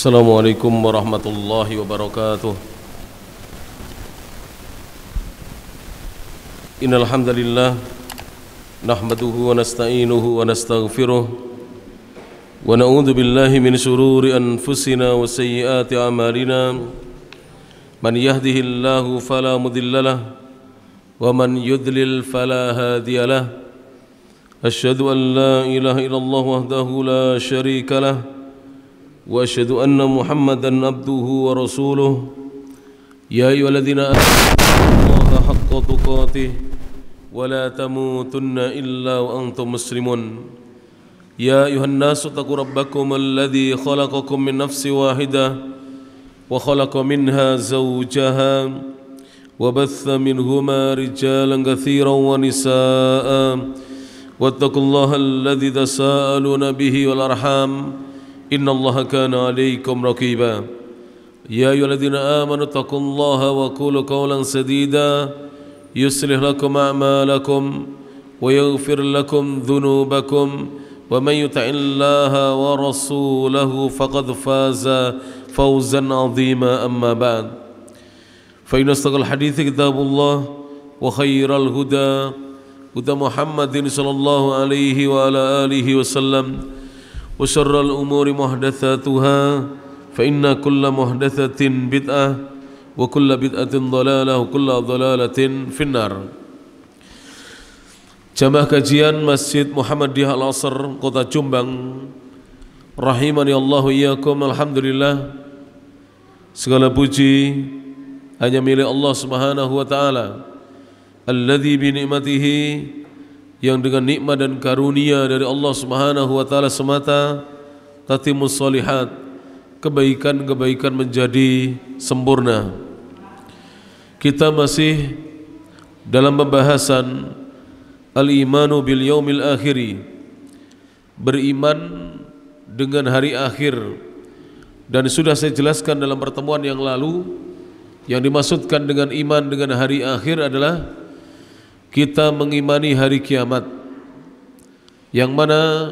Assalamualaikum warahmatullahi wabarakatuh. Innal hamdalillah nahmaduhu wa nasta'inuhu wa nastaghfiruh wa na'udzu billahi min shururi anfusina wa sayyiati a'malina. Man yahdihillahu fala mudhillalah wa man yudlil fala hadiyalah. Asyhadu an la ilaha illallah wahdahu la syarika lah wa asyhadu anna Muhammadan abduhu wa rasuluh. Ya ayyuhalladzina amanu haqqa tuqatih wa la tamutunna illa wa antum muslimun. Ya ayyuhan nasu taqu rabbakum alladzi khalaqakum min nafsin wahidah wa khalaqa minha zawjaha wa batha minhuma rijalan katsiran wa nisaa'a wattaqullaha alladzi tasaaluna bihi wal arham innallaha kana 'alaykum raqiba. Ya ayyuhalladzina amanu taqullaha wa qulu qawlan sadida yuslih lakum a'malakum wa yaghfir lakum dhunubakum wa man yuti'illaha wa rasulahu faqad faza fawzan 'azima. Amma ba'd, fa inna asdaqal hadithi kitabullah wa khairal huda huda Muhammadin sallallahu alaihi wa ala alihi wasallam wa syarral umuri muhdatsatuha fa inna kulla muhdatsatin bid'ah wa kulla bid'atin dhalalah wa kulla dhalalatin finnar. Jamaah kajian Masjid Muhammadiyah Al-Asr Kota Jombang rahimani Allah iyyakum. Alhamdulillah, segala puji hanya milik Allah Subhanahu wa taala, alladzi bi ni'matihi, yang dengan nikmat dan karunia dari Allah Subhanahu wa taala semata tatimmus shalihat, kebaikan-kebaikan menjadi sempurna. Kita masih dalam pembahasan al-imanu bil yaumil akhiri, beriman dengan hari akhir, dan sudah saya jelaskan dalam pertemuan yang lalu, yang dimaksudkan dengan iman dengan hari akhir adalah kita mengimani hari kiamat, yang mana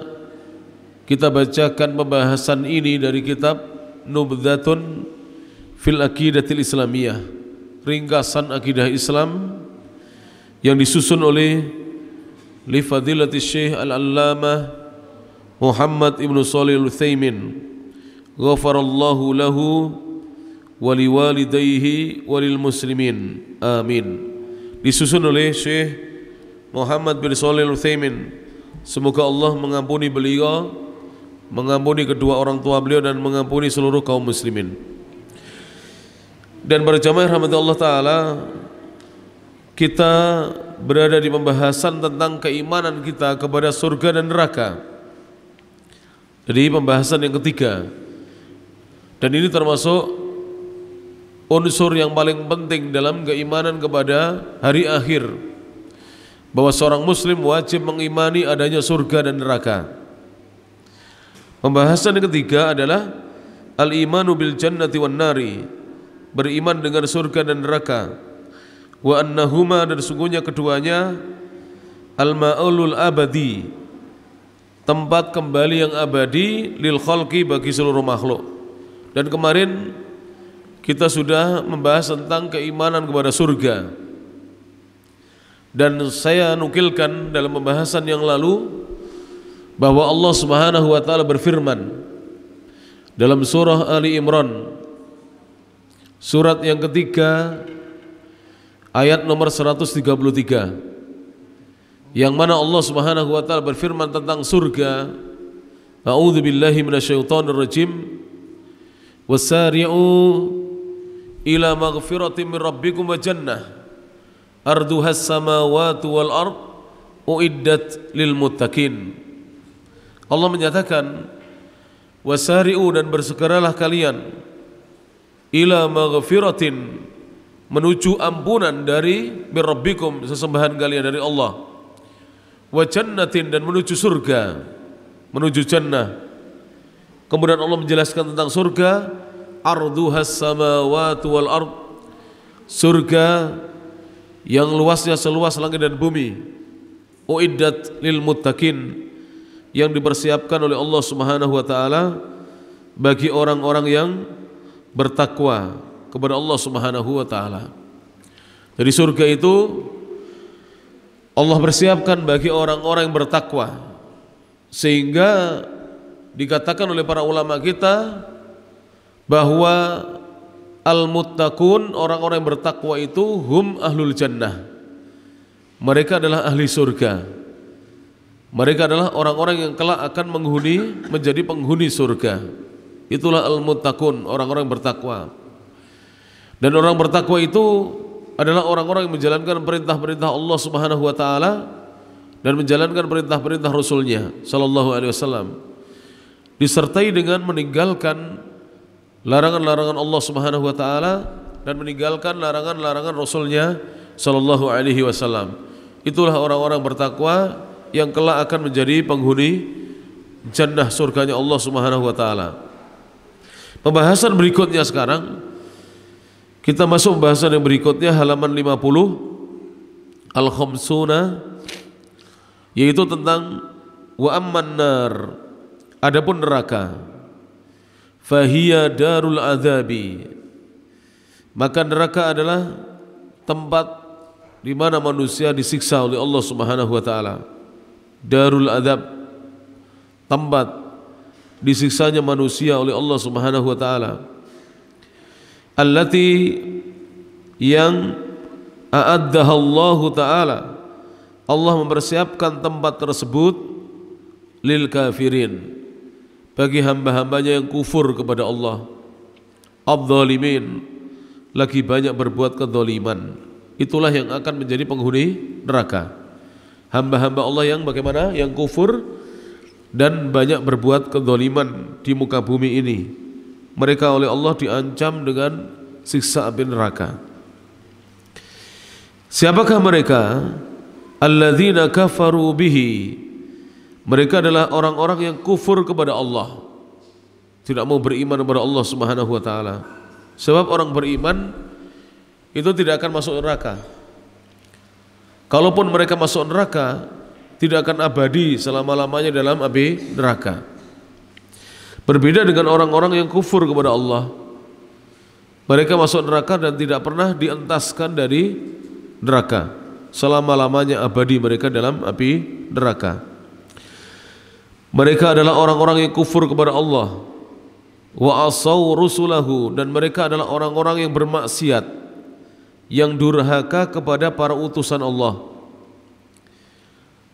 kita bacakan pembahasan ini dari kitab Nubdhatun fil Aqidatil Islamiyah, ringkasan akidah Islam yang disusun oleh li fadilatis Syekh Al-Allamah Muhammad Ibn Shalih Al-Utsaimin, ghafarallahu lahu wa liwalidayhi wa lil muslimin, amin. Disusun oleh Syekh Muhammad bin Shalih Al-Utsaimin, semoga Allah mengampuni beliau, mengampuni kedua orang tua beliau, dan mengampuni seluruh kaum muslimin. Dan berjamaah rahmat Allah taala, kita berada di pembahasan tentang keimanan kita kepada surga dan neraka. Jadi pembahasan yang ketiga, dan ini termasuk unsur yang paling penting dalam keimanan kepada hari akhir, bahwa seorang muslim wajib mengimani adanya surga dan neraka. Pembahasan yang ketiga adalah al-imanu bil jannati wan nari, beriman dengan surga dan neraka. Wa annahuma, dan sungguhnya keduanya al-ma'ulul abadi, tempat kembali yang abadi, lil khalqi, bagi seluruh makhluk. Dan kemarin kita sudah membahas tentang keimanan kepada surga, dan saya nukilkan dalam pembahasan yang lalu bahwa Allah Subhanahu wa taala berfirman dalam surah Ali Imran, surat yang ketiga, ayat nomor 133, yang mana Allah Subhanahu wa taala berfirman tentang surga, a'udzu billahi minasyaitonir rajim, wasari'u ila maghfiratin min rabbikum wa jannah arduhas samawati wal ard uiddat lil muttaqin. Allah menyatakan, wasari'u, dan bersegeralah kalian, ila maghfiratin, menuju ampunan dari min rabbikum, sesembahan kalian dari Allah, wa jannatin, dan menuju surga, menuju jannah. Kemudian Allah menjelaskan tentang surga, arduhas samawati wal ard, surga yang luasnya seluas langit dan bumi, uiddat lil muttaqin, yang dipersiapkan oleh Allah Subhanahu wa taala bagi orang-orang yang bertakwa kepada Allah Subhanahu wa taala. Jadi surga itu Allah persiapkan bagi orang-orang yang bertakwa, sehingga dikatakan oleh para ulama kita bahwa al-muttaqun, orang-orang yang bertakwa itu hum ahlul jannah. Mereka adalah ahli surga. Mereka adalah orang-orang yang kelak akan menjadi penghuni surga. Itulah al-muttaqun, orang-orang yang bertakwa. Dan orang bertakwa itu adalah orang-orang yang menjalankan perintah-perintah Allah Subhanahu wa taala dan menjalankan perintah-perintah Rasulnya sallallahu alaihi wasallam, disertai dengan meninggalkan larangan-larangan Allah Subhanahu wa taala dan meninggalkan larangan-larangan Rasulnya sallallahu alaihi wasallam. Itulah orang-orang bertakwa yang kelak akan menjadi penghuni jannah surganya Allah Subhanahu wa taala. Pembahasan berikutnya sekarang, kita masuk pembahasan yang berikutnya, halaman 50 al-khamsuna, yaitu tentang wa amman nar, adapun neraka, fahiya darul adzabi, maka neraka adalah tempat di mana manusia disiksa oleh Allah Subhanahu wa taala. Darul adzab, tempat disiksanya manusia oleh Allah Subhanahu wa taala. Allati, yang a'addaha Allah taala, Allah mempersiapkan tempat tersebut lil kafirin, bagi hamba-hambanya yang kufur kepada Allah, adz-dzalimin, lagi banyak berbuat kezaliman. Itulah yang akan menjadi penghuni neraka. Hamba-hamba Allah yang bagaimana? Yang kufur dan banyak berbuat kezaliman di muka bumi ini. Mereka oleh Allah diancam dengan siksa api neraka. Siapakah mereka? Alladzina kafaru bihi, mereka adalah orang-orang yang kufur kepada Allah, tidak mau beriman kepada Allah Subhanahu wa taala. Sebab orang beriman itu tidak akan masuk neraka. Kalaupun mereka masuk neraka, tidak akan abadi selama-lamanya dalam api neraka. Berbeda dengan orang-orang yang kufur kepada Allah, mereka masuk neraka dan tidak pernah dientaskan dari neraka, selama-lamanya abadi mereka dalam api neraka. Mereka adalah orang-orang yang kufur kepada Allah, wa asaw rusulahu, dan mereka adalah orang-orang yang bermaksiat, yang durhaka kepada para utusan Allah.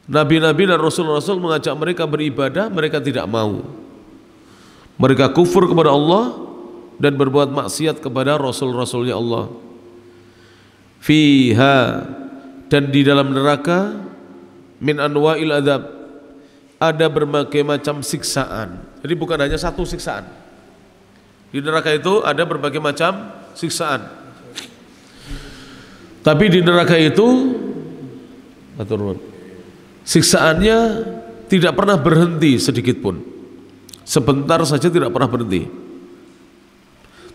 Nabi-nabi dan rasul-rasul mengajak mereka beribadah, mereka tidak mau. Mereka kufur kepada Allah dan berbuat maksiat kepada rasul-rasulnya Allah. Fiha, dan di dalam neraka, min anwa'il adzab, ada berbagai macam siksaan. Jadi bukan hanya satu siksaan. Di neraka itu ada berbagai macam siksaan. Tapi di neraka itu siksaannya tidak pernah berhenti sedikit pun. Sebentar saja tidak pernah berhenti.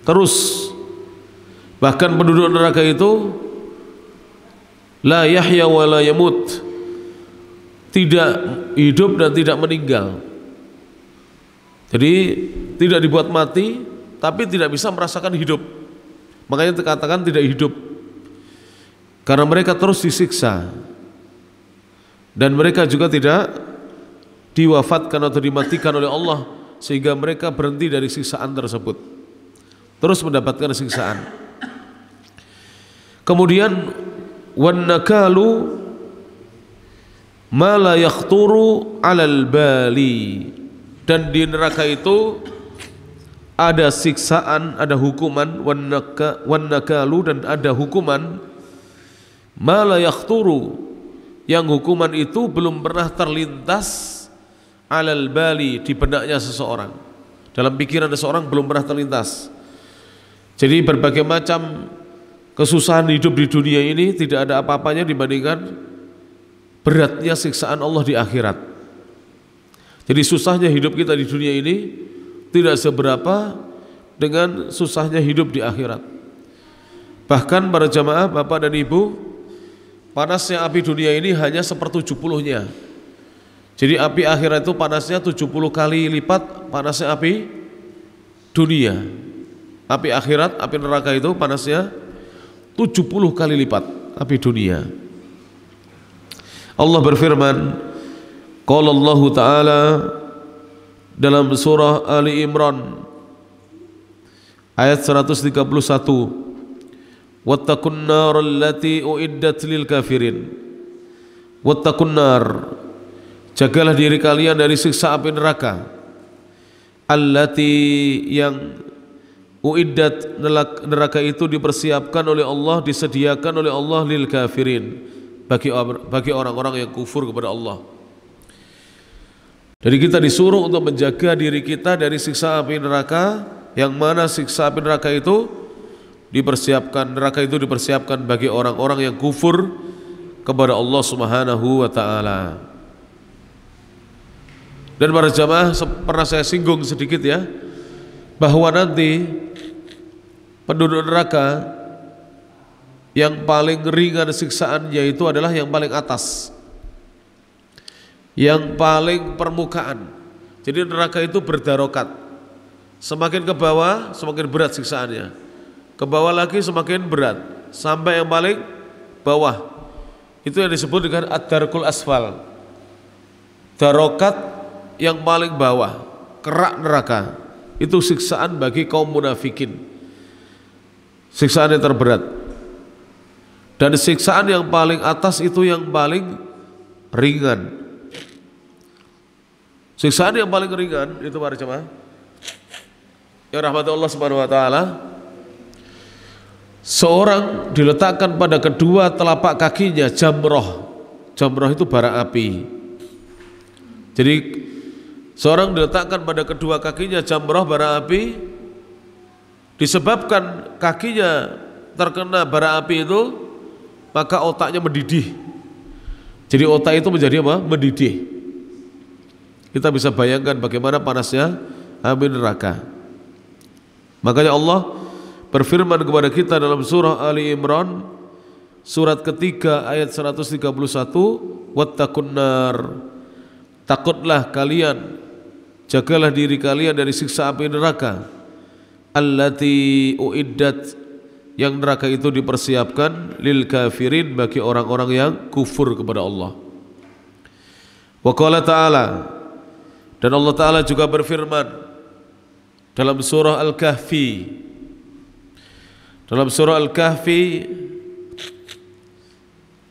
Terus, bahkan penduduk neraka itu la yahya wa la yamut, tidak hidup dan tidak meninggal. Jadi tidak dibuat mati, tapi tidak bisa merasakan hidup. Makanya dikatakan tidak hidup, karena mereka terus disiksa. Dan mereka juga tidak diwafatkan atau dimatikan oleh Allah, sehingga mereka berhenti dari siksaan tersebut, terus mendapatkan siksaan. Kemudian wan nakalu ma la yakhturu 'alal bali, dan di neraka itu ada siksaan, ada hukuman, wan nakalu, dan ada hukuman ma la yakhturu, yang hukuman itu belum pernah terlintas 'alal bali, di benaknya seseorang, dalam pikiran seseorang belum pernah terlintas. Jadi berbagai macam kesusahan hidup di dunia ini tidak ada apa-apanya dibandingkan beratnya siksaan Allah di akhirat. Jadi susahnya hidup kita di dunia ini tidak seberapa dengan susahnya hidup di akhirat. Bahkan para jamaah, bapak dan ibu, panasnya api dunia ini hanya 1/70-nya. Jadi api akhirat itu panasnya 70 kali lipat panasnya api dunia. Api akhirat, api neraka itu panasnya 70 kali lipat api dunia. Allah berfirman, qala Allah Ta'ala dalam surah Ali Imran ayat 131, wattaqun nar allati uiddat lil kafirin. Wattaqun nar, jagalah diri kalian dari siksa api neraka, allati yang uiddat, neraka itu dipersiapkan oleh Allah, disediakan oleh Allah lil kafirin, bagi orang-orang yang kufur kepada Allah. Jadi kita disuruh untuk menjaga diri kita dari siksa api neraka, yang mana siksa api neraka itu dipersiapkan bagi orang-orang yang kufur kepada Allah Subhanahu wa taala. Dan para jamaah, pernah saya singgung sedikit ya, bahwa nanti penduduk neraka yang paling ringan siksaannya itu adalah yang paling atas, yang paling permukaan. Jadi neraka itu berdarokat, semakin ke bawah semakin berat siksaannya, ke bawah lagi semakin berat, sampai yang paling bawah. Itu yang disebut dengan ad-darkul asfal, darokat yang paling bawah, kerak neraka. Itu siksaan bagi kaum munafikin, siksaan yang terberat. Dan siksaan yang paling atas itu yang paling ringan. Siksaan yang paling ringan itu para jemaah yang rahmat Allah Subhanahu wa taala, seorang diletakkan pada kedua telapak kakinya jamroh. Jamroh itu bara api. Jadi seorang diletakkan pada kedua kakinya jamroh, bara api, disebabkan kakinya terkena bara api itu, maka otaknya mendidih. Jadi otak itu menjadi apa? Mendidih. Kita bisa bayangkan bagaimana panasnya api neraka. Makanya Allah berfirman kepada kita dalam surah Ali Imran surat ketiga ayat 131, wattaqun nar, takutlah kalian, jagalah diri kalian dari siksa api neraka, allati uiddat, yang neraka itu dipersiapkan lil kafirin, bagi orang-orang yang kufur kepada Allah. Wa qala ta'ala, dan Allah Ta'ala juga berfirman dalam surah Al-Kahfi, dalam surah Al-Kahfi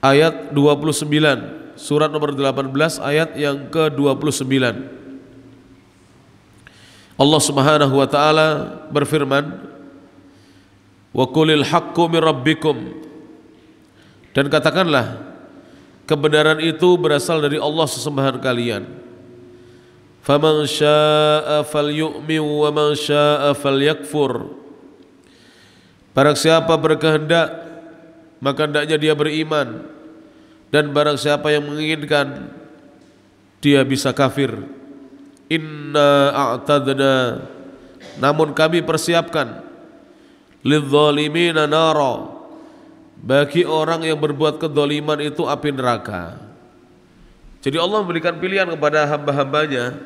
ayat 29, surat nomor 18 ayat yang ke-29. Allah Subhanahu wa taala berfirman, wa qulil haqqu mir rabbikum, dan katakanlah kebenaran itu berasal dari Allah sesembahan kalian. Faman syaa'a falyu'min wa man syaa'a falyakfur, barang siapa berkehendak maka hendaknya dia beriman, dan barang siapa yang menginginkan dia bisa kafir. Inna a'tadna, namun kami persiapkan, lidzalimina nara, bagi orang yang berbuat kedzaliman itu api neraka. Jadi Allah memberikan pilihan kepada hamba-hambanya,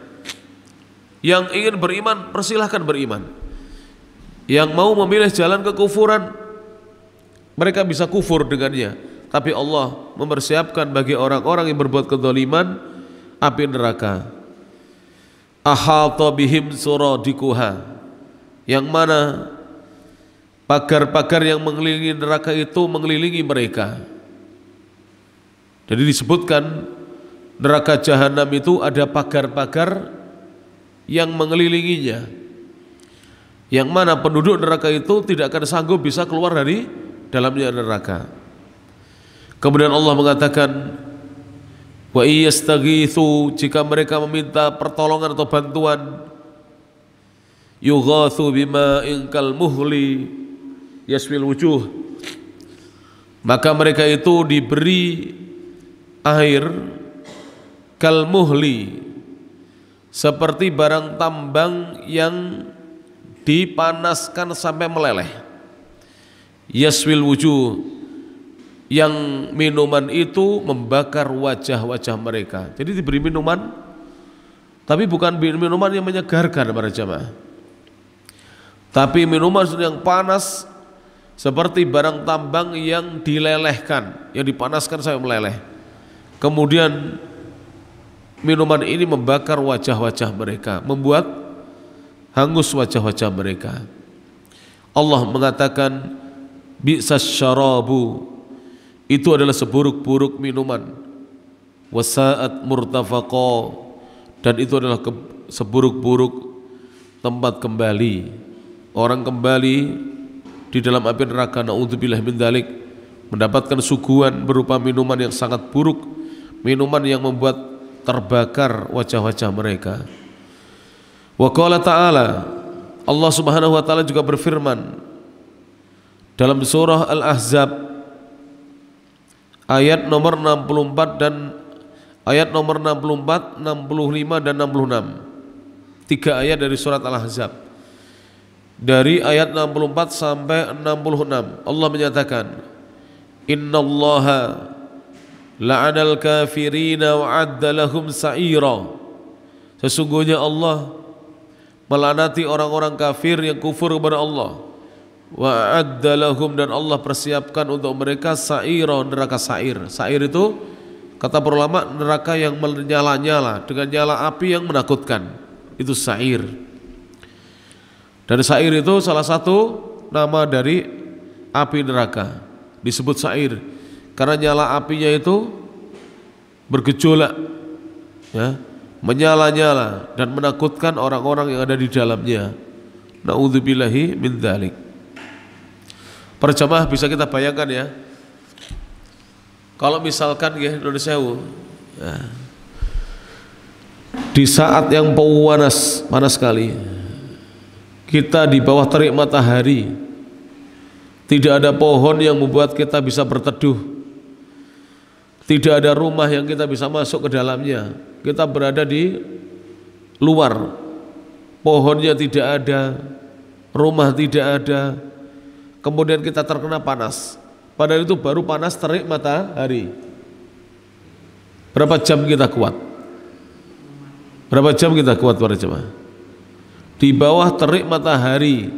yang ingin beriman persilahkan beriman, yang mau memilih jalan kekufuran mereka bisa kufur dengannya. Tapi Allah mempersiapkan bagi orang-orang yang berbuat kedzaliman api neraka. Ahata bihim suradikuha, yang mana pagar-pagar yang mengelilingi neraka itu mengelilingi mereka. Jadi disebutkan neraka jahanam itu ada pagar-pagar yang mengelilinginya, yang mana penduduk neraka itu tidak akan sanggup bisa keluar dari dalamnya neraka. Kemudian Allah mengatakan, wa iyastaghitsu, jika mereka meminta pertolongan atau bantuan, yughatsu bima'in kal muhli yaswil wujuh, maka mereka itu diberi air kal muhli, seperti barang tambang yang dipanaskan sampai meleleh. Yaswil wujuh, yang minuman itu membakar wajah-wajah mereka. Jadi diberi minuman, tapi bukan minuman yang menyegarkan para jamaah. Tapi minuman yang panas seperti barang tambang yang dilelehkan, yang dipanaskan sampai meleleh. Kemudian minuman ini membakar wajah-wajah mereka, membuat hangus wajah-wajah mereka. Allah mengatakan bi'sas syarabu, itu adalah seburuk-buruk minuman, wasa'at murtafaqa, dan itu adalah seburuk-buruk tempat kembali. Orang kembali di dalam api neraka, naudzubillah min dzalik, mendapatkan suguhan berupa minuman yang sangat buruk, minuman yang membuat terbakar wajah-wajah mereka. Wa qala ta'ala, Allah Subhanahu wa taala juga berfirman dalam surah Al-Ahzab ayat nomor 64 dan ayat nomor 64, 65 dan 66. 3 ayat dari surat Al-Ahzab. Dari ayat 64 sampai 66 Allah menyatakan, innallaha la'anal kafirina wa adda lahum sa'ira. Sesungguhnya Allah melaknati orang-orang kafir yang kufur kepada Allah. Wa adda lahum, dan Allah persiapkan untuk mereka sa'ira, neraka sa'ir. Sa'ir itu kata para ulama neraka yang menyala-nyala dengan nyala api yang menakutkan. Itu sa'ir. Dan sa'ir itu salah satu nama dari api neraka, disebut sa'ir karena nyala apinya itu bergejolak, ya, menyala-nyala dan menakutkan orang-orang yang ada di dalamnya. Na'udzubillahi min dzalik. Para jamaah, bisa kita bayangkan ya, kalau misalkan ya Indonesia ya, di saat yang panas sekali, kita di bawah terik matahari, tidak ada pohon yang membuat kita bisa berteduh, tidak ada rumah yang kita bisa masuk ke dalamnya, kita berada di luar, pohonnya tidak ada, rumah tidak ada, kemudian kita terkena panas. Padahal itu baru panas terik matahari. Berapa jam kita kuat? Berapa jam kita kuat para jemaah? Di bawah terik matahari,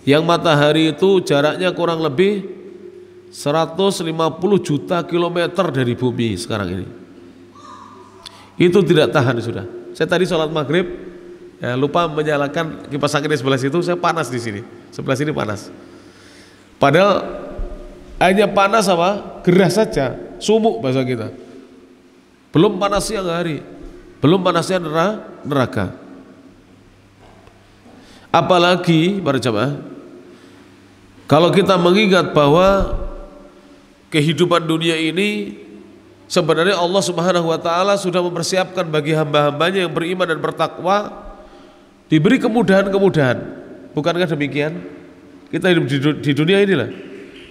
yang matahari itu jaraknya kurang lebih 150 juta kilometer dari bumi sekarang ini. Itu tidak tahan sudah. Saya tadi sholat maghrib ya, lupa menyalakan kipas angin di sebelah situ, saya panas di sini, sebelah sini panas. Padahal hanya panas apa? Gerah saja, sumuk bahasa kita. Belum panas siang hari, belum panasnya neraka. Apalagi para jamaah, kalau kita mengingat bahwa kehidupan dunia ini sebenarnya Allah Subhanahu wa taala sudah mempersiapkan bagi hamba-hambanya yang beriman dan bertakwa, diberi kemudahan-kemudahan. Bukankah demikian? Kita hidup di dunia inilah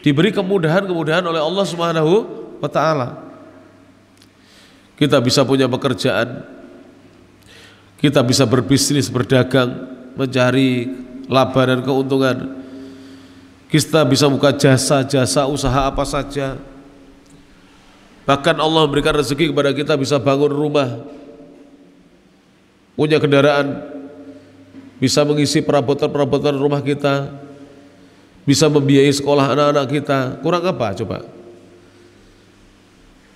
diberi kemudahan-kemudahan oleh Allah Subhanahu wa taala. Kita bisa punya pekerjaan, kita bisa berbisnis, berdagang, mencari laba dan keuntungan. Kita bisa buka jasa-jasa usaha apa saja. Bahkan Allah memberikan rezeki kepada kita bisa bangun rumah, punya kendaraan, bisa mengisi perabotan-perabotan rumah kita, bisa membiayai sekolah anak-anak kita. Kurang apa coba?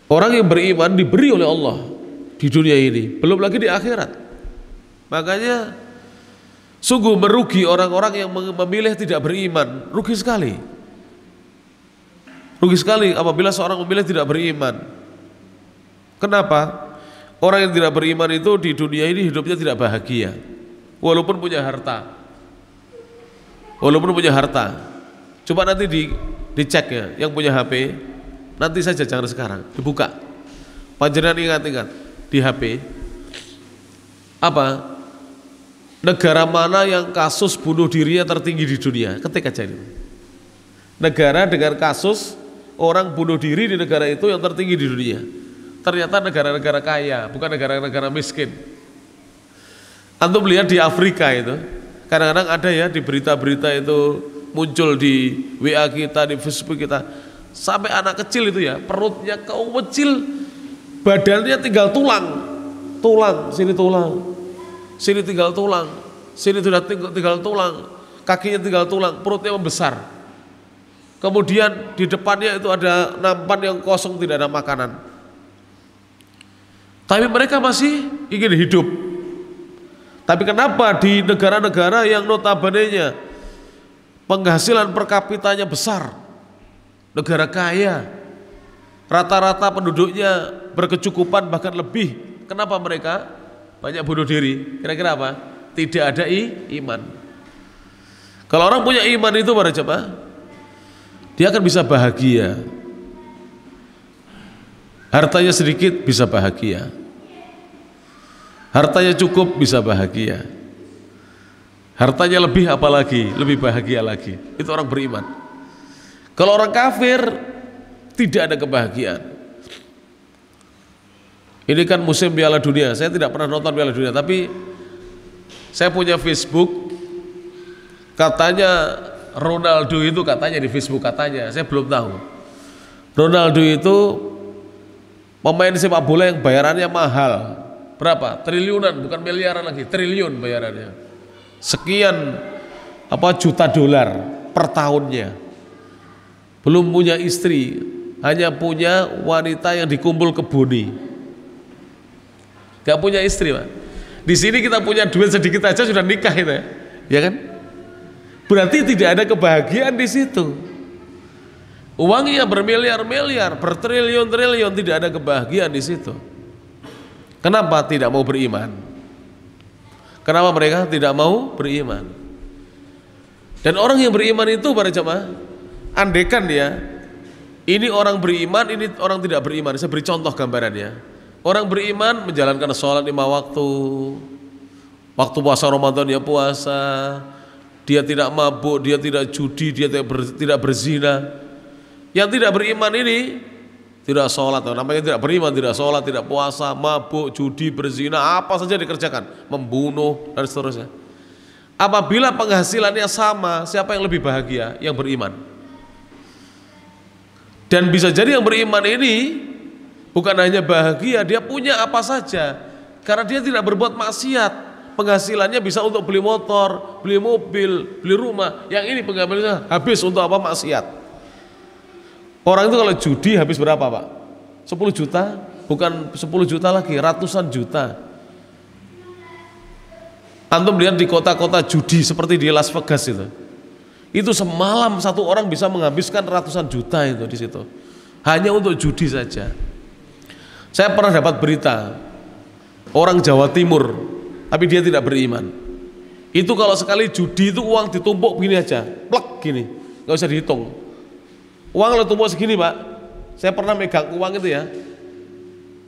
Orang yang beriman diberi oleh Allah di dunia ini, belum lagi di akhirat. Makanya sungguh merugi orang-orang yang memilih tidak beriman, rugi sekali. Rugi sekali apabila seorang memilih tidak beriman. Kenapa? Orang yang tidak beriman itu di dunia ini hidupnya tidak bahagia, walaupun punya harta. Walaupun punya harta. Coba nanti dicek ya, yang punya HP, nanti saja jangan sekarang, dibuka. Panjenengan ingat-ingat di HP apa? Negara mana yang kasus bunuh dirinya tertinggi di dunia? Ketik aja ini. Negara dengan kasus orang bunuh diri di negara itu yang tertinggi di dunia. Ternyata negara-negara kaya, bukan negara-negara miskin. Antum lihat di Afrika itu, kadang-kadang ada ya di berita-berita itu muncul di WA kita, di Facebook kita, sampai anak kecil itu ya, perutnya kecil, badannya tinggal tulang, sini tulang, sini tinggal tulang, sini sudah tinggal tulang, kakinya tinggal tulang, perutnya membesar. Kemudian di depannya itu ada nampan yang kosong, tidak ada makanan. Tapi mereka masih ingin hidup. Tapi kenapa di negara-negara yang notabene-nya penghasilan per kapitanya besar, negara kaya, rata-rata penduduknya berkecukupan bahkan lebih, kenapa mereka banyak bunuh diri? Kira-kira apa? Tidak ada iman. Kalau orang punya iman itu para jemaah, dia akan bisa bahagia. Hartanya sedikit bisa bahagia, hartanya cukup bisa bahagia, hartanya lebih apalagi lebih bahagia lagi. Itu orang beriman. Kalau orang kafir tidak ada kebahagiaan. Ini kan musim Piala Dunia. Saya tidak pernah nonton Piala Dunia, tapi saya punya Facebook. Katanya Ronaldo itu, katanya di Facebook, katanya, saya belum tahu, Ronaldo itu pemain sepak bola yang bayarannya mahal. Berapa? Triliunan, bukan miliaran lagi, triliun bayarannya. Sekian juta dolar per tahunnya. Belum punya istri, hanya punya wanita yang dikumpul kebuni. Gak punya istri, Pak. Di sini kita punya duit sedikit aja sudah nikah itu ya kan? Berarti tidak ada kebahagiaan di situ. Uangnya bermiliar-miliar, bertriliun-triliun, tidak ada kebahagiaan di situ. Kenapa tidak mau beriman? Kenapa mereka tidak mau beriman? Dan orang yang beriman itu para jemaah, andekan ya, ini orang beriman, ini orang tidak beriman. Saya beri contoh gambarannya. Orang beriman menjalankan sholat 5 waktu, waktu puasa Ramadan ya puasa, dia tidak mabuk, dia tidak judi, dia tidak berzina. Yang tidak beriman ini tidak sholat, namanya tidak beriman, tidak sholat, tidak puasa, mabuk, judi, berzina, apa saja dikerjakan, membunuh dan seterusnya. Apabila penghasilannya sama, siapa yang lebih bahagia? Yang beriman. Dan bisa jadi yang beriman ini bukan hanya bahagia, dia punya apa saja, karena dia tidak berbuat maksiat. Penghasilannya bisa untuk beli motor, beli mobil, beli rumah. Yang ini penghasilannya habis untuk apa? Maksiat. Orang itu kalau judi habis berapa, Pak? 10 juta? Bukan 10 juta lagi, ratusan juta. Antum lihat di kota-kota judi seperti di Las Vegas itu semalam satu orang bisa menghabiskan ratusan juta itu di situ, hanya untuk judi saja. Saya pernah dapat berita orang Jawa Timur, tapi dia tidak beriman. Itu kalau sekali judi itu uang ditumpuk begini aja, plek gini, nggak usah dihitung. Uang kalau tumpuk segini, Pak, saya pernah megang uang itu ya,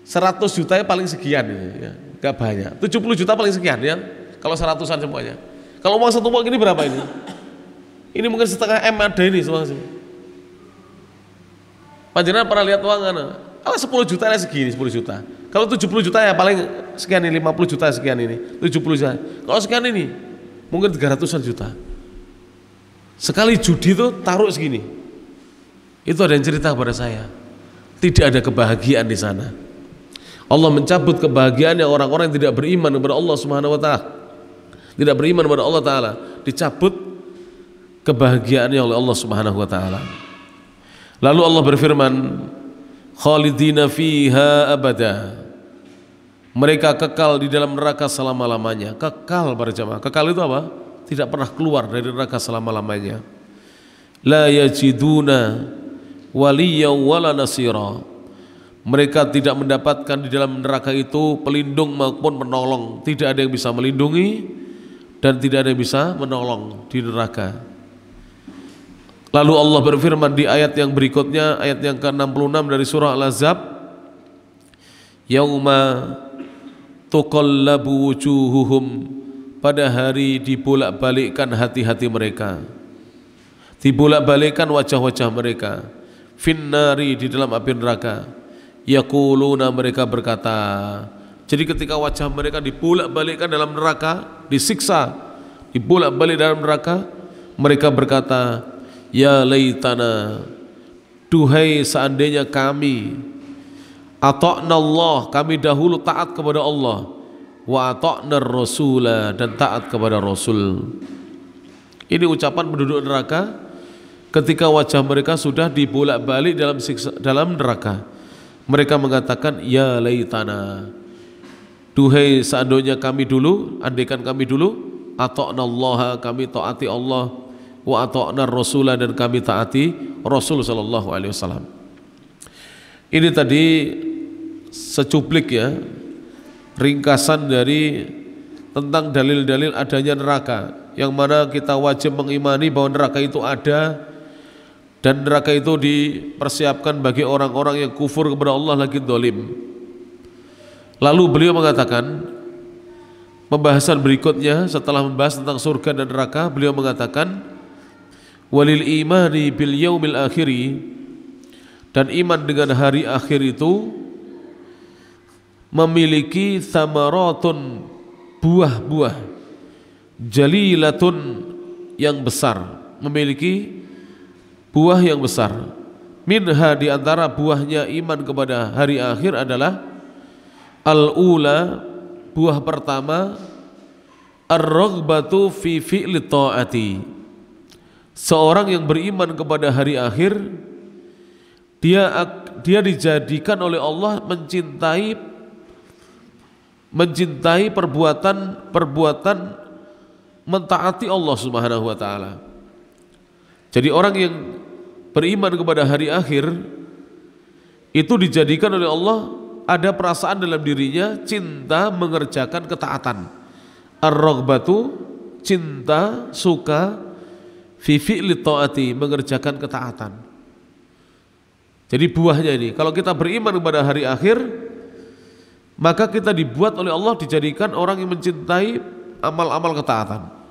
100 juta paling sekian ya, nggak banyak. 70 juta paling sekian ya, kalau 100-an semuanya. Kalau uang setumpuk gini berapa ini? Ini mungkin setengah M ada ini semua. Panjenengan pernah lihat uang kan? Kalau 10 juta ya segini, 10 juta. Kalau 70 juta ya paling sekian ini, 50 juta sekian ini, 70 juta. Kalau sekian ini mungkin 300-an juta. Sekali judi itu taruh segini. Itu ada yang cerita kepada saya. Tidak ada kebahagiaan di sana. Allah mencabut kebahagiaannya orang-orang yang tidak beriman kepada Allah Subhanahu wa taala. Tidak beriman kepada Allah taala, dicabut kebahagiaannya oleh Allah Subhanahu wa taala. Lalu Allah berfirman, khalidina fiha abada. Mereka kekal di dalam neraka selama-lamanya. Kekal para jamaah. Kekal itu apa? Tidak pernah keluar dari neraka selama-lamanya. La yajiduna waliya wala nasira. Mereka tidak mendapatkan di dalam neraka itu pelindung maupun penolong. Tidak ada yang bisa melindungi dan tidak ada yang bisa menolong di neraka. Lalu Allah berfirman di ayat yang berikutnya, ayat yang ke-66 dari surah Al-Ahzab, yauma tuqallabu wujuhuhum, pada hari dibolak-balikkan hati-hati mereka, dibolak-balikkan wajah-wajah mereka, finnari, di dalam api neraka, yaquluna, mereka berkata. Jadi ketika wajah mereka dibolak-balikkan dalam neraka, disiksa, dibolak-balik dalam neraka, mereka berkata, ya laitana, duhai seandainya kami, ata'na Allah, kami dahulu taat kepada Allah, wa ata'na Rasulah, dan taat kepada Rasul. Ini ucapan penduduk neraka ketika wajah mereka sudah dibolak-balik dalam neraka. Mereka mengatakan, ya laitana, duhai seandainya kami dulu, andaikan kami dulu, ata'nallaha, kami taati Allah, wa ata'nar rasulah, dan kami taati Rasul sallallahu alaihi wasallam. Ini tadi secuplik ya, ringkasan dari tentang dalil-dalil adanya neraka, yang mana kita wajib mengimani bahwa neraka itu ada, dan neraka itu dipersiapkan bagi orang-orang yang kufur kepada Allah lagi zalim. Lalu beliau mengatakan, pembahasan berikutnya setelah membahas tentang surga dan neraka, beliau mengatakan, walil imani bil yaumil akhiri, dan iman dengan hari akhir itu memiliki thamaratun, buah-buah, jalilatun, yang besar, memiliki buah yang besar. Minha, di antara buahnya iman kepada hari akhir adalah al-ula, buah pertama, ar-raghbatu fi fi'li ta'ati. Seorang yang beriman kepada hari akhir, dia dijadikan oleh Allah mencintai perbuatan mentaati Allah Subhanahu wa taala. Jadi orang yang beriman kepada hari akhir itu dijadikan oleh Allah, ada perasaan dalam dirinya cinta mengerjakan ketaatan. Ar-raghbatu, cinta, suka, fi fi'li ta'ati, mengerjakan ketaatan. Jadi buahnya ini, kalau kita beriman kepada hari akhir, maka kita dibuat oleh Allah dijadikan orang yang mencintai amal-amal ketaatan.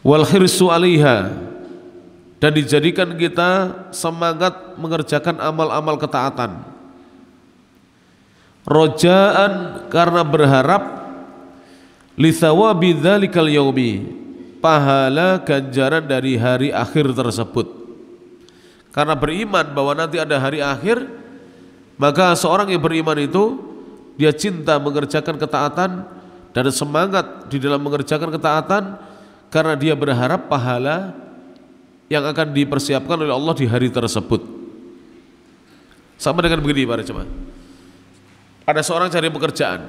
Wal khirsu 'alaiha, dan dijadikan kita semangat mengerjakan amal-amal ketaatan. Rojaan, karena berharap, li thawabi dzalikal yaumi, pahala ganjaran dari hari akhir tersebut. Karena beriman bahwa nanti ada hari akhir, maka seorang yang beriman itu dia cinta mengerjakan ketaatan dan semangat di dalam mengerjakan ketaatan, karena dia berharap pahala yang akan dipersiapkan oleh Allah di hari tersebut. Sama dengan begini para jemaah, ada seorang cari pekerjaan,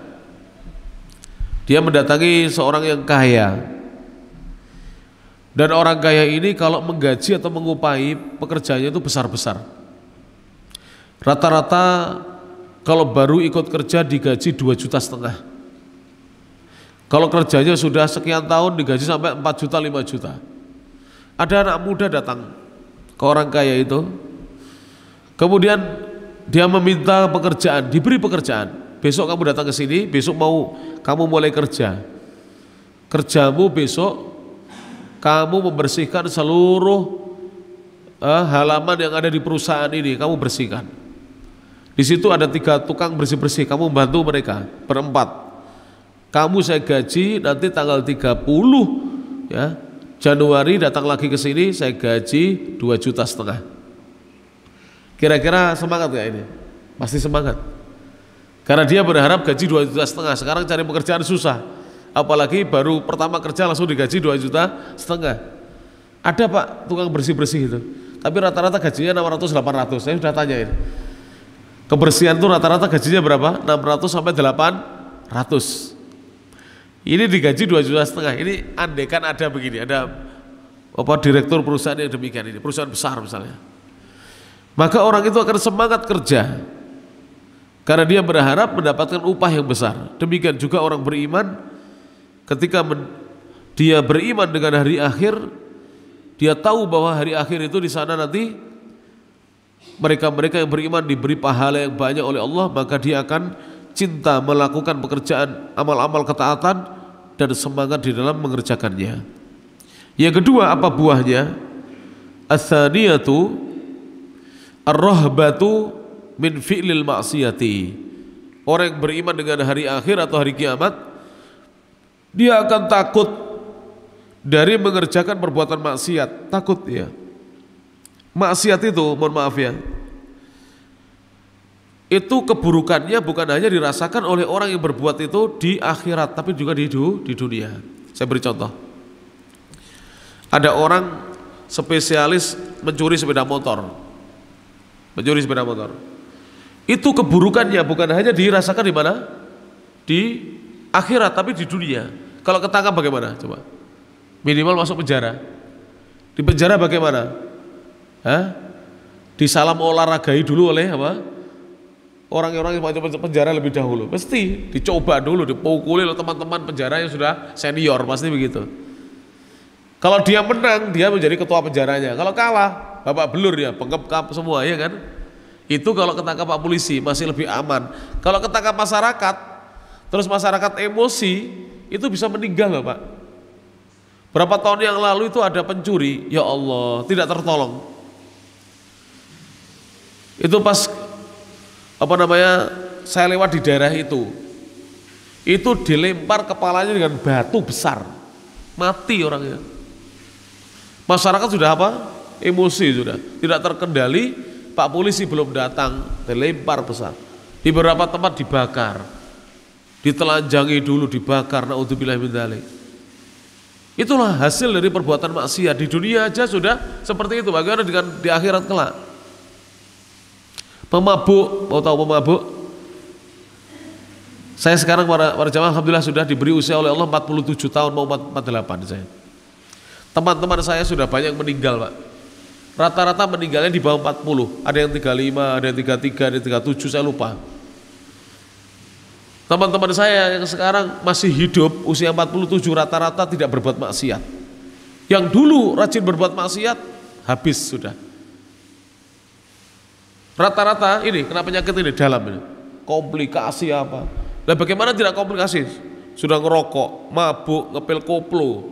dia mendatangi seorang yang kaya, dan orang kaya ini kalau menggaji atau mengupahi pekerjaannya itu besar-besar. Rata-rata kalau baru ikut kerja digaji 2,5 juta. Kalau kerjanya sudah sekian tahun digaji sampai 4 juta, 5 juta. Ada anak muda datang ke orang kaya itu, kemudian dia meminta pekerjaan, diberi pekerjaan. Besok kamu datang ke sini, besok mau kamu mulai kerja. Kerjamu besok kamu membersihkan seluruh halaman yang ada di perusahaan ini, kamu bersihkan. Di situ ada 3 tukang bersih-bersih, kamu bantu mereka berempat. Kamu saya gaji nanti tanggal 30 ya, Januari datang lagi ke sini, saya gaji 2,5 juta. Kira-kira semangat gak ini? Pasti semangat. Karena dia berharap gaji 2,5 juta. Sekarang cari pekerjaan susah, apalagi baru pertama kerja langsung digaji 2,5 juta. Ada Pak tukang bersih-bersih itu, tapi rata-rata gajinya 600-800. Saya sudah tanyain, kebersihan itu rata-rata gajinya berapa? 600 sampai 800. Ini digaji 2,5 juta. Ini andaikan ada begini, ada direktur perusahaan yang demikian, ini perusahaan besar misalnya, maka orang itu akan semangat kerja karena dia berharap mendapatkan upah yang besar. Demikian juga orang beriman, ketika dia beriman dengan hari akhir, dia tahu bahwa hari akhir itu di sana nanti mereka-mereka yang beriman diberi pahala yang banyak oleh Allah, maka dia akan cinta melakukan pekerjaan amal-amal ketaatan dan semangat di dalam mengerjakannya. Yang kedua, apa buahnya? Ats-tsaniyatu ar-rahbatu min fi'lil ma'siyati. Orang yang beriman dengan hari akhir atau hari kiamat, dia akan takut dari mengerjakan perbuatan maksiat. Takut ya. Maksiat itu, mohon maaf ya, itu keburukannya bukan hanya dirasakan oleh orang yang berbuat itu di akhirat, tapi juga di dunia. Saya beri contoh. Ada orang spesialis mencuri sepeda motor. Mencuri sepeda motor. Itu keburukannya bukan hanya dirasakan di mana? Di akhirat, tapi di dunia. Kalau ketangkap bagaimana? Coba. Minimal masuk penjara. Di penjara bagaimana? Hah? Disalam olahragai dulu oleh apa? Orang-orang yang masuk penjara lebih dahulu. Mesti dicoba dulu, dipukuli oleh teman-teman penjara yang sudah senior, pasti begitu. Kalau dia menang, dia menjadi ketua penjaranya. Kalau kalah, babak belur ya, pengep-kap semua, ya kan? Itu kalau ketangkap Pak polisi masih lebih aman. Kalau ketangkap masyarakat, terus masyarakat emosi, itu bisa meninggal loh Pak. Berapa tahun yang lalu itu ada pencuri, ya Allah, tidak tertolong. Itu pas saya lewat di daerah itu dilempar kepalanya dengan batu besar, mati orangnya. Masyarakat sudah apa? Emosi sudah, tidak terkendali. Pak polisi belum datang, dilempar besar. Di beberapa tempat dibakar, ditelanjangi dulu, dibakar. Naudzubillah min dzalik. Itulah hasil dari perbuatan maksiat. Di dunia aja sudah seperti itu. Bagaimana dengan di akhirat kelak? Pemabuk, mau tahu pemabuk? Saya sekarang para jamaah alhamdulillah sudah diberi usia oleh Allah 47 tahun mau 48 saya. Teman-teman saya sudah banyak meninggal Pak. Rata-rata meninggalnya di bawah 40. Ada yang 35, ada yang 33, ada yang 37, saya lupa. Teman-teman saya yang sekarang masih hidup usia 47 rata-rata tidak berbuat maksiat. Yang dulu rajin berbuat maksiat habis sudah. Rata-rata ini kena penyakit ini dalam ini. Komplikasi apa? Nah bagaimana tidak komplikasi? Sudah ngerokok, mabuk, ngepil koplo,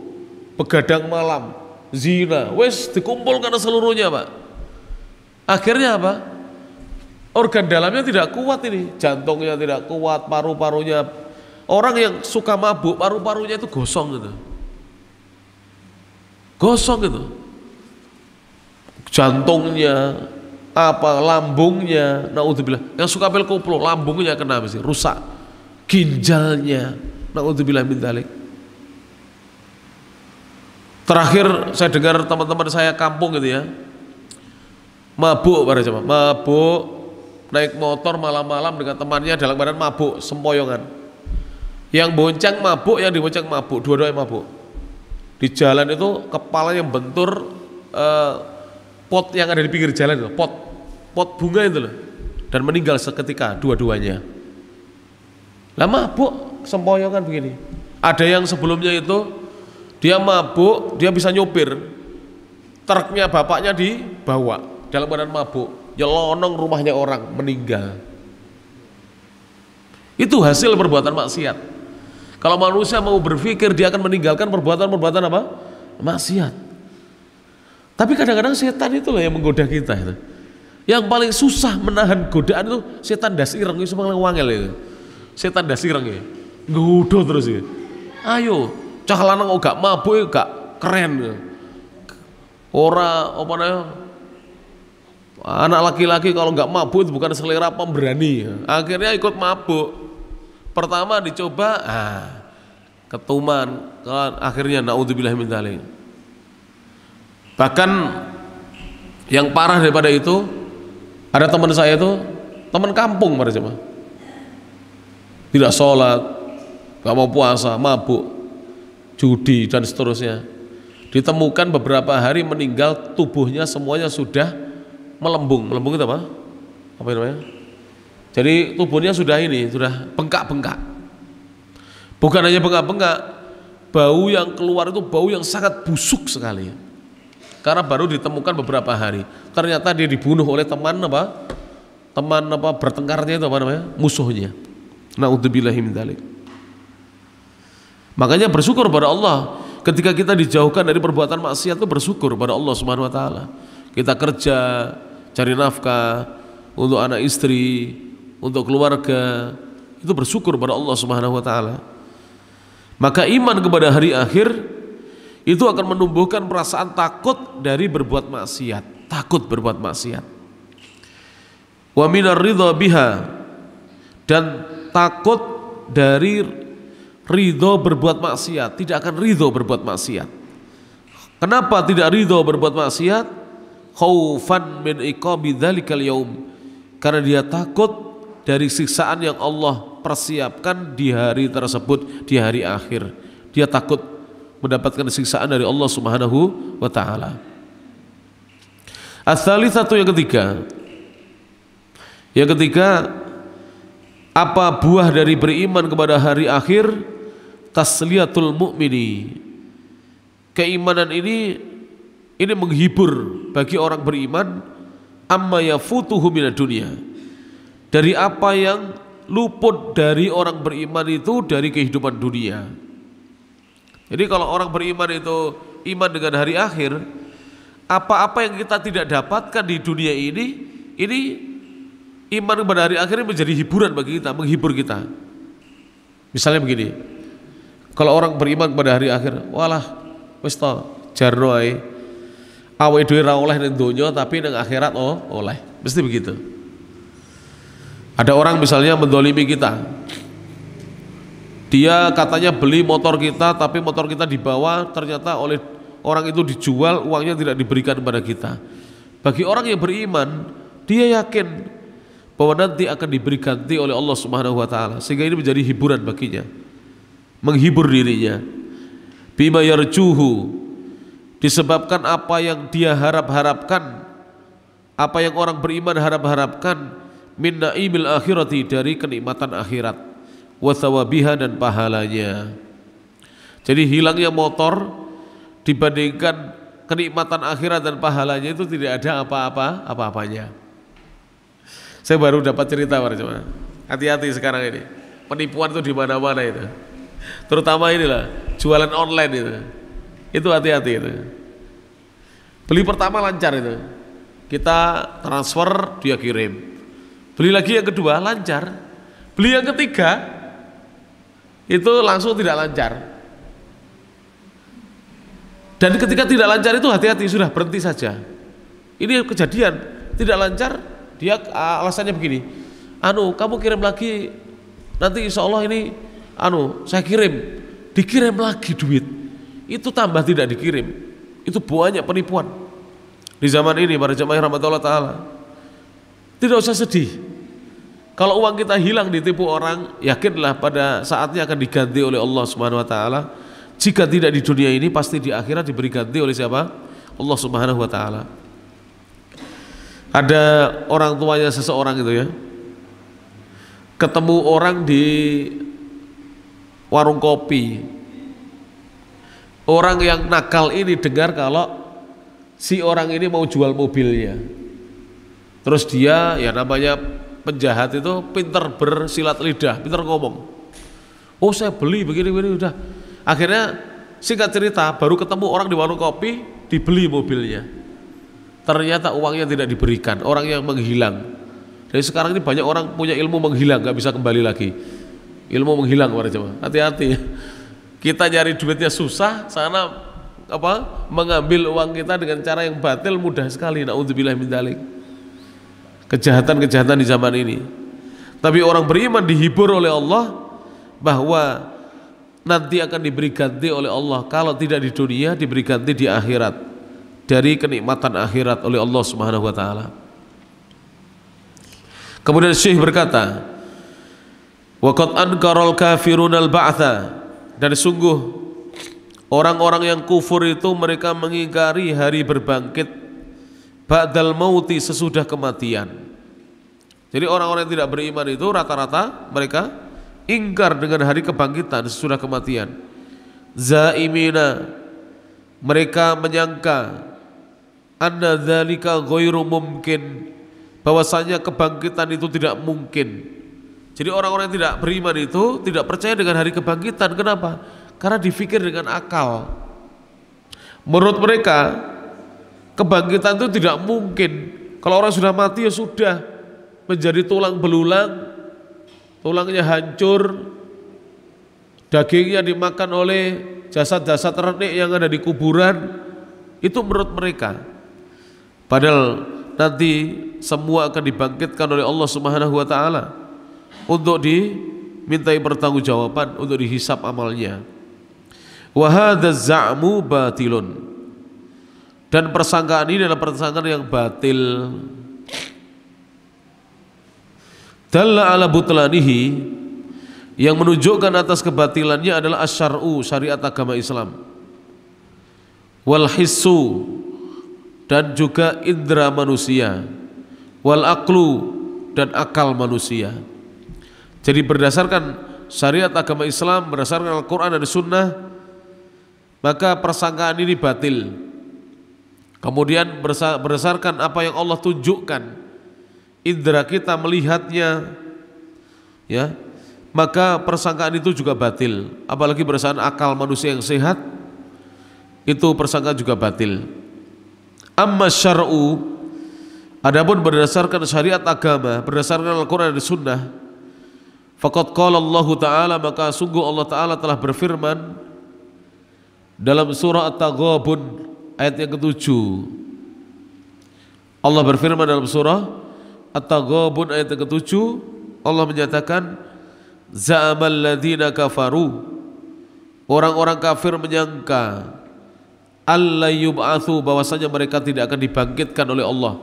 begadang malam, zina, wes dikumpulkan seluruhnya Pak. Akhirnya apa? Organ dalamnya tidak kuat ini, jantungnya tidak kuat, paru-parunya. Orang yang suka mabuk, paru-parunya itu gosong gitu. Gosong gitu. Jantungnya, lambungnya, naudzubillah. Yang suka pil koplo, lambungnya kena mesti rusak. Ginjalnya, naudzubillah min dzalik. Terakhir saya dengar teman-teman saya kampung gitu ya, mabuk para jemaah, mabuk, naik motor malam-malam dengan temannya dalam badan mabuk, sempoyongan. Yang bonceng mabuk, yang dibonceng mabuk, dua-duanya mabuk. Di jalan itu kepalanya bentur pot yang ada di pinggir jalan itu, pot bunga itu loh, dan meninggal seketika dua-duanya. Lah mabuk, sempoyongan begini. Ada yang sebelumnya itu dia mabuk, dia bisa nyopir, truknya bapaknya dibawa dalam keadaan mabuk, nyelonong rumahnya orang, meninggal. Itu hasil perbuatan maksiat. Kalau manusia mau berpikir dia akan meninggalkan perbuatan-perbuatan apa? Maksiat. Tapi kadang-kadang setan itulah yang menggoda kita itu. Yang paling susah menahan godaan itu setan das ireng, itu paling wangel itu. Setan das ireng ya, nggoda terus ya. Ayo, cah lanang gak mabuk gak keren. Ora apa namanya? Anak laki-laki kalau gak mabuk itu bukan selera pemberani. Akhirnya ikut mabuk. Pertama dicoba, ketuman, akhirnya naudzubillah min dzalik. Bahkan yang parah daripada itu, ada teman saya itu, teman kampung pada jemaah, tidak sholat, gak mau puasa, mabuk, judi dan seterusnya. Ditemukan beberapa hari meninggal, tubuhnya semuanya sudah melembung. Melembung itu apa? Apa namanya? Jadi tubuhnya sudah bengkak-bengkak. Bukan hanya bengkak-bengkak, bau yang keluar itu bau yang sangat busuk sekali. Karena baru ditemukan beberapa hari. Ternyata dia dibunuh oleh teman bertengkarnya itu apa namanya? Musuhnya. Naudzubillahi min dzalik. Makanya bersyukur pada Allah ketika kita dijauhkan dari perbuatan maksiat, itu bersyukur pada Allah Subhanahu wa taala. Kita kerja, cari nafkah untuk anak istri, untuk keluarga, itu bersyukur pada Allah Subhanahu wa taala. Maka iman kepada hari akhir itu akan menumbuhkan perasaan takut dari berbuat maksiat, takut berbuat maksiat. Wa minar ridha biha, dan takut dari ridho berbuat maksiat, tidak akan ridho berbuat maksiat. Kenapa tidak ridho berbuat maksiat? Khaufan min iqabi dzalikal yaum. Karena dia takut dari siksaan yang Allah persiapkan di hari tersebut, di hari akhir. Dia takut mendapatkan siksaan dari Allah Subhanahu wa taala. Ats-tsalitsatu, yang ketiga. Yang ketiga, apa buah dari beriman kepada hari akhir? Tasliyatul mu'mini. Keimanan ini menghibur bagi orang beriman, amma yafutuhu minad dunya, dari apa yang luput dari orang beriman itu dari kehidupan dunia. Jadi kalau orang beriman itu iman dengan hari akhir, apa-apa yang kita tidak dapatkan di dunia ini iman kepada hari akhir menjadi hiburan bagi kita, menghibur kita. Misalnya begini, kalau orang beriman kepada hari akhir, walah wis to jarno ae, awake dhewe ra oleh ning donya tapi ning akhirat oleh, mesti begitu. Ada orang misalnya mendolimi kita, dia katanya beli motor kita, tapi motor kita dibawa, ternyata oleh orang itu dijual, uangnya tidak diberikan kepada kita. Bagi orang yang beriman, dia yakin bahwa nanti akan diberi ganti oleh Allah Subhanahu wa taala, sehingga ini menjadi hiburan baginya, menghibur dirinya. Bima yarjuhu, disebabkan apa yang dia harap-harapkan, apa yang orang beriman harap-harapkan, min naimil akhirati, dari kenikmatan akhirat, wa thawabiha, dan pahalanya. Jadi hilangnya motor dibandingkan kenikmatan akhirat dan pahalanya itu tidak ada apa-apanya. Saya baru dapat cerita, hati-hati sekarang ini, penipuan itu di mana-mana itu, terutama inilah jualan online itu hati-hati itu. Beli pertama lancar itu, kita transfer dia kirim. Beli lagi yang kedua lancar, beli yang ketiga itu langsung tidak lancar. Dan ketika tidak lancar itu hati-hati, sudah berhenti saja. Ini kejadian tidak lancar, dia alasannya begini, kamu kirim lagi, nanti insya Allah ini saya kirim, dikirim lagi duit, itu tambah tidak dikirim. Itu banyak penipuan di zaman ini para jamaah rahmatullah taala. Tidak usah sedih kalau uang kita hilang ditipu orang, yakinlah pada saatnya akan diganti oleh Allah Subhanahu wa taala. Jika tidak di dunia ini, pasti di akhirat diberi ganti oleh siapa? Allah Subhanahu wa taala. Ada orang tuanya seseorang itu ya, ketemu orang di warung kopi. Orang yang nakal ini dengar kalau si orang ini mau jual mobilnya. Terus dia, ya namanya penjahat itu pinter bersilat lidah, pinter ngomong. Oh saya beli begini-begini, udah. Akhirnya singkat cerita, baru ketemu orang di warung kopi, dibeli mobilnya. Ternyata uangnya tidak diberikan, orang yang menghilang. Jadi sekarang ini banyak orang punya ilmu menghilang, gak bisa kembali lagi. Ilmu menghilang, para jemaah. Hati-hati. Kita nyari duitnya susah, sana mengambil uang kita dengan cara yang batil mudah sekali. Na'udzubillah min dzalik. Kejahatan-kejahatan di zaman ini. Tapi orang beriman dihibur oleh Allah bahwa nanti akan diberi ganti oleh Allah. Kalau tidak di dunia, diberi ganti di akhirat, dari kenikmatan akhirat oleh Allah Subhanahu wa taala. Kemudian Syekh berkata, wa qad ankaral kafirun al-ba'tha, dan sungguh orang-orang yang kufur itu mereka mengingkari hari berbangkit ba'dal mauti, sesudah kematian. Jadi orang-orang yang tidak beriman itu rata-rata mereka ingkar dengan hari kebangkitan sesudah kematian. Zaimina, mereka menyangka anna dzalika ghairu mumkin, bahwasanya kebangkitan itu tidak mungkin. Jadi orang-orang yang tidak beriman itu tidak percaya dengan hari kebangkitan. Kenapa? Karena difikir dengan akal. Menurut mereka kebangkitan itu tidak mungkin. Kalau orang sudah mati ya sudah, menjadi tulang belulang, tulangnya hancur, dagingnya dimakan oleh jasad-jasad renik yang ada di kuburan. Itu menurut mereka. Padahal nanti semua akan dibangkitkan oleh Allah Subhanahu wa taala untuk dimintai pertanggungjawaban, untuk dihisab amalnya. Wa hadzal za'mu batilun, Dan persangkaan ini adalah persangkaan yang batil. Dalla ala butlanihi, yang menunjukkan atas kebatilannya adalah asyar'u, syariat agama Islam, wal hissu, dan juga indera manusia, wal aqlu, dan akal manusia. Jadi berdasarkan syariat agama Islam, berdasarkan Al-Quran dan Sunnah, maka persangkaan ini batil. Kemudian berdasarkan apa yang Allah tunjukkan, indera kita melihatnya, ya, maka persangkaan itu juga batil. Apalagi berdasarkan akal manusia yang sehat, itu persangkaan juga batil. Amma syar'u, adapun berdasarkan syariat agama, berdasarkan Al-Quran dan Sunnah, faqad qala Allah Ta'ala, maka sungguh Allah Ta'ala telah berfirman dalam surah At-Taghabun ayat yang ke-7. Allah berfirman dalam surah At-Taghabun ayat yang ke-7, Allah menyatakan, za'amal ladzina kafaru, orang-orang kafir menyangka, alla yub'atsu, bahwasanya mereka tidak akan dibangkitkan oleh Allah.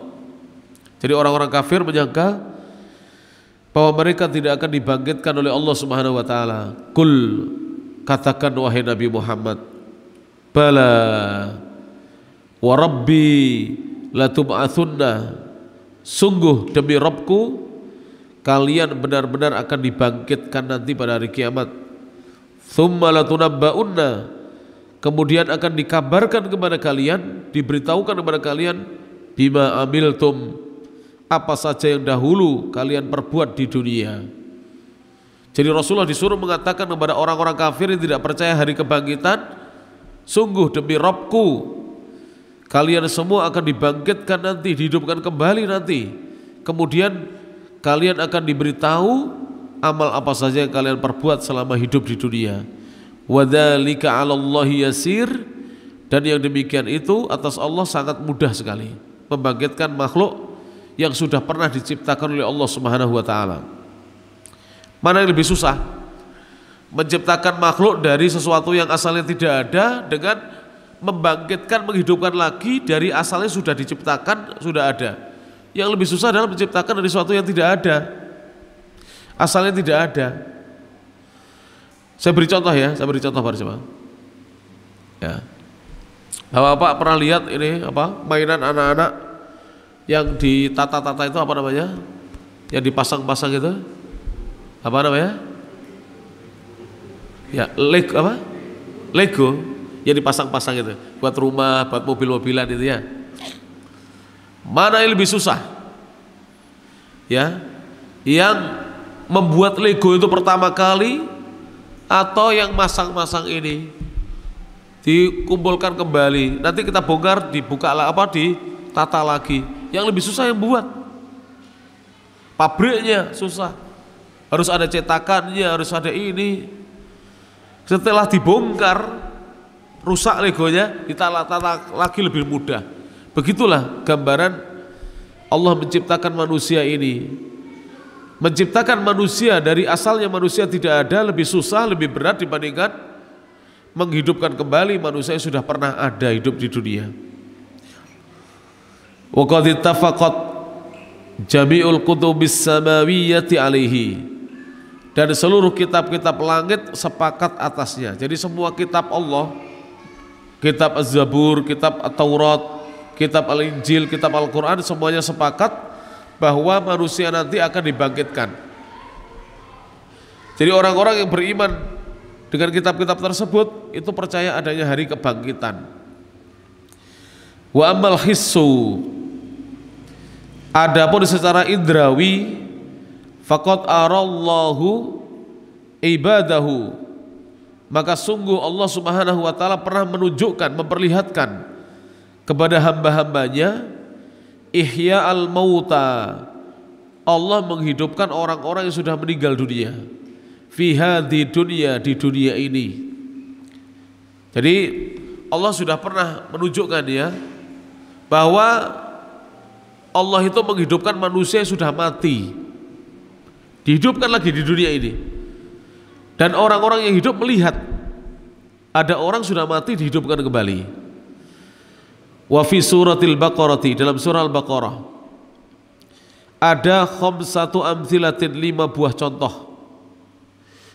Jadi orang-orang kafir menyangka bahwa mereka tidak akan dibangkitkan oleh Allah Subhanahu wa taala. Qul, katakan wahai Nabi Muhammad, bala wa rabbi latub'atsunna, sungguh demi Rabbku kalian benar-benar akan dibangkitkan nanti pada hari kiamat. Tsumma latunabba'unna, kemudian akan dikabarkan kepada kalian, diberitahukan kepada kalian, bima amiltum, apa saja yang dahulu kalian perbuat di dunia. Jadi Rasulullah disuruh mengatakan kepada orang-orang kafir yang tidak percaya hari kebangkitan, sungguh demi Rabbku kalian semua akan dibangkitkan nanti, dihidupkan kembali nanti. Kemudian kalian akan diberitahu amal apa saja yang kalian perbuat selama hidup di dunia. Wa dzalika 'alallahi yasir, dan yang demikian itu atas Allah sangat mudah sekali, membangkitkan makhluk yang sudah pernah diciptakan oleh Allah Subhanahu wa taala. Mana yang lebih susah? Menciptakan makhluk dari sesuatu yang asalnya tidak ada dengan membangkitkan, menghidupkan lagi dari asalnya sudah diciptakan, sudah ada. Yang lebih susah adalah menciptakan dari sesuatu yang tidak ada, asalnya tidak ada. Saya beri contoh ya, saya beri contoh bersama. Ya, Bapak pernah lihat ini apa, mainan anak-anak yang ditata-tata itu apa namanya? Yang dipasang-pasang itu apa namanya? Ya, Lego yang dipasang-pasang itu, buat rumah, buat mobil-mobilan itu ya. Mana yang lebih susah? Ya, yang membuat Lego itu pertama kali, atau yang masang-masang ini dikumpulkan kembali, nanti kita bongkar, dibuka ditata lagi. Yang lebih susah yang buat. Pabriknya susah, harus ada cetakannya, harus ada ini. Setelah dibongkar, rusak Legonya, ditata lagi lebih mudah. Begitulah gambaran Allah menciptakan manusia ini. Menciptakan manusia dari asalnya manusia tidak ada lebih susah, lebih berat dibandingkan menghidupkan kembali manusia yang sudah pernah ada hidup di dunia. Wa qad ittafaqat jami'ul kutubis samawiyyati alaihi, dan seluruh kitab-kitab langit sepakat atasnya. Jadi semua kitab Allah, kitab Az-Zabur, kitab At-Taurat, kitab Al-Injil, kitab Al-Quran, semuanya sepakat bahwa manusia nanti akan dibangkitkan. Jadi orang-orang yang beriman dengan kitab-kitab tersebut itu percaya adanya hari kebangkitan. Wa amal hissu, adapun secara indrawi, faqad arallahu ibadahu, maka sungguh Allah Subhanahu wa taala pernah menunjukkan, memperlihatkan kepada hamba-hambanya ihya al-mauta, Allah menghidupkan orang-orang yang sudah meninggal dunia, fiha di dunia ini. Jadi Allah sudah pernah menunjukkan ya bahwa Allah itu menghidupkan manusia yang sudah mati, dihidupkan lagi di dunia ini. Dan orang-orang yang hidup melihat ada orang sudah mati dihidupkan kembali. Wa fi suratil Baqarah, dalam surah Al-Baqarah ada khamsatu amthilatin, 5 buah contoh.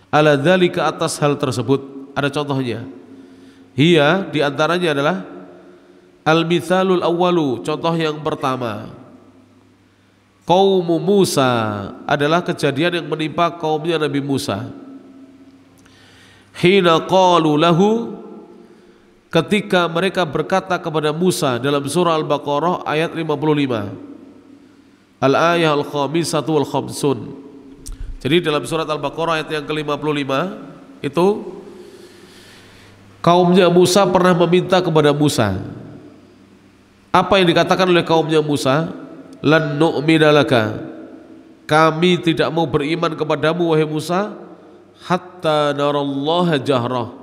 Ala dzalika, atas hal tersebut ada contohnya. Hiya, diantaranya adalah al-mithalul awwalu, contoh yang pertama. Kaum Musa adalah kejadian yang menimpa kaumnya Nabi Musa. Hina qalu lahu, ketika mereka berkata kepada Musa, dalam surah Al-Baqarah ayat 55. Al-ayah al-khamisatu wal khamsun. Jadi dalam surat Al-Baqarah ayat yang ke-55 itu kaumnya Musa pernah meminta kepada Musa. Apa yang dikatakan oleh kaumnya Musa? Lan nu'mina laka, kami tidak mau beriman kepadamu wahai Musa, hatta narallaha jahrah,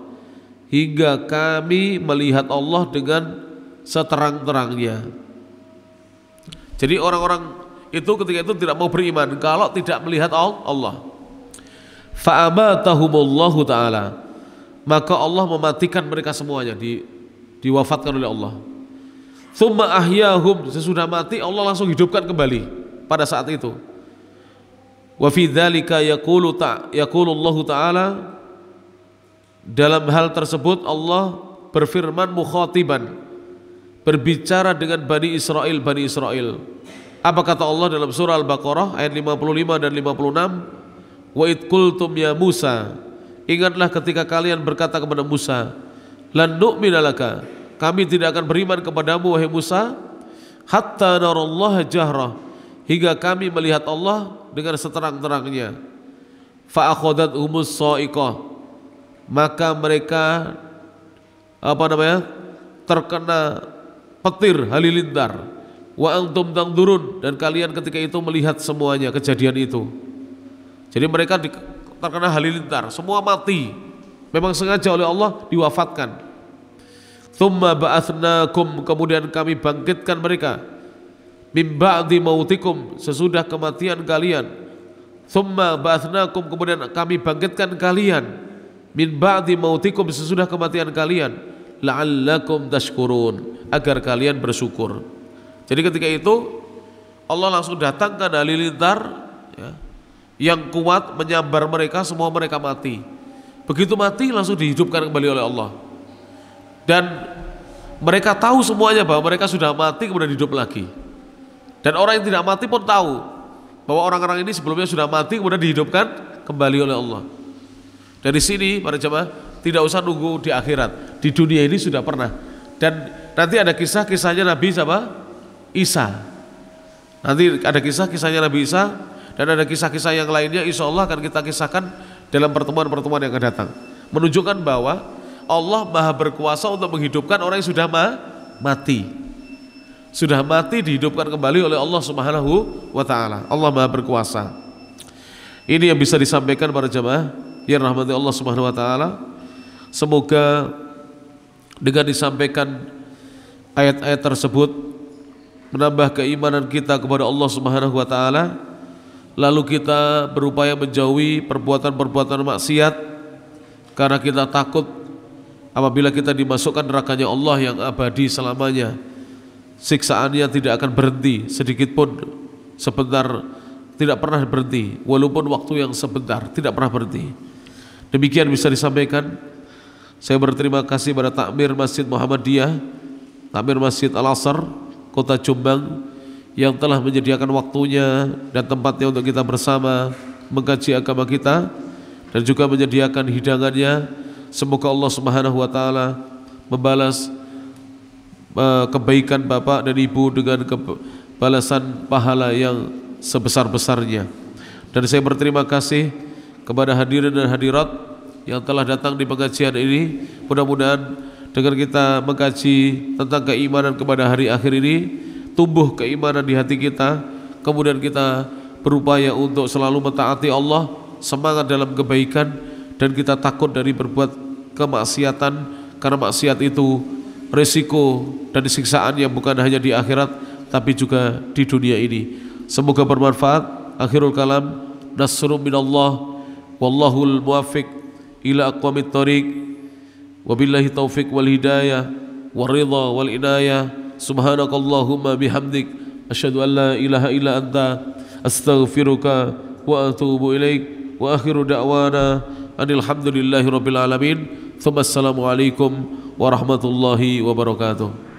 hingga kami melihat Allah dengan seterang-terangnya. Jadi orang-orang itu ketika itu tidak mau beriman kalau tidak melihat Allah. Fa'amatahumullahu ta'ala, maka Allah mematikan mereka semuanya, diwafatkan oleh Allah. Tsumma ahyahum, sesudah mati Allah langsung hidupkan kembali pada saat itu. Wa fi dzalika yaqulu Allah ta'ala, dalam hal tersebut Allah berfirman mukhatiban, berbicara dengan Bani Israel. Apa kata Allah dalam surah Al-Baqarah ayat 55 dan 56? Wa id qultum ya Musa, ingatlah ketika kalian berkata kepada Musa, lan nu'mina laka, kami tidak akan beriman kepadamu wahai Musa, hatta narallaha jahrah, hingga kami melihat Allah dengan seterang-terangnya. Fa akhadhathumus sha'iqah, maka mereka terkena petir halilintar. Wa antum tangdurun, dan kalian ketika itu melihat semuanya kejadian itu. Jadi mereka terkena halilintar, semua mati, memang sengaja oleh Allah diwafatkan. Tsumma ba'atsnakum, kemudian kami bangkitkan mereka, mim ba'di mautikum, sesudah kematian kalian. Tsumma ba'atsnakum, kemudian kami bangkitkan kalian, min ba'di mautikum, sesudah kematian kalian, la'allakum tashkurun, agar kalian bersyukur. Jadi ketika itu Allah langsung datangkan halilintar ya, yang kuat menyambar mereka, semua mereka mati. Begitu mati langsung dihidupkan kembali oleh Allah. Dan mereka tahu semuanya bahwa mereka sudah mati kemudian hidup lagi. Dan orang yang tidak mati pun tahu bahwa orang-orang ini sebelumnya sudah mati kemudian dihidupkan kembali oleh Allah. Dari sini para jemaah tidak usah nunggu di akhirat, di dunia ini sudah pernah. Dan nanti ada kisah-kisahnya Nabi Isa. Nanti ada kisah-kisahnya Nabi Isa, dan ada kisah-kisah yang lainnya insya Allah akan kita kisahkan dalam pertemuan-pertemuan yang akan datang, menunjukkan bahwa Allah maha berkuasa untuk menghidupkan orang yang sudah mati. Sudah mati dihidupkan kembali oleh Allah Subhanahu wa ta'ala. Allah maha berkuasa. Ini yang bisa disampaikan para jemaah yang rahmati Allah Subhanahu wa ta'ala. Semoga dengan disampaikan ayat-ayat tersebut menambah keimanan kita kepada Allah Subhanahu wa ta'ala, lalu kita berupaya menjauhi perbuatan-perbuatan maksiat karena kita takut apabila kita dimasukkan nerakanya Allah yang abadi selamanya, siksaannya tidak akan berhenti sedikit pun, sebentar tidak pernah berhenti, walaupun waktu yang sebentar tidak pernah berhenti. Demikian bisa disampaikan. Saya berterima kasih pada Takmir Masjid Muhammadiyah, Takmir Masjid Al-Asr Kota Jombang, yang telah menyediakan waktunya dan tempatnya untuk kita bersama mengkaji agama kita, dan juga menyediakan hidangannya. Semoga Allah Subhanahu wa ta'ala membalas kebaikan Bapak dan Ibu dengan balasan pahala yang sebesar-besarnya. Dan saya berterima kasih kepada hadirin dan hadirat yang telah datang di pengajian ini. Mudah-mudahan dengan kita mengkaji tentang keimanan kepada hari akhir ini, tumbuh keimanan di hati kita, kemudian kita berupaya untuk selalu mentaati Allah, semangat dalam kebaikan, dan kita takut dari berbuat kemaksiatan, karena maksiat itu resiko dan siksaannya bukan hanya di akhirat tapi juga di dunia ini. Semoga bermanfaat. Akhirul kalam, nasrun minallah, wallahul muwaffiq ila aqwamit thoriq, wabillahi taufiq wal hidayah, waridha wal inayah. Subhanakallahumma bihamdik asyhadu an la ilaha illa anta astaghfiruka wa atubu ilaik wa akhiru da'wana anil hamdulillahi rabbil alamin. Assalamualaikum warahmatullahi wabarakatuh.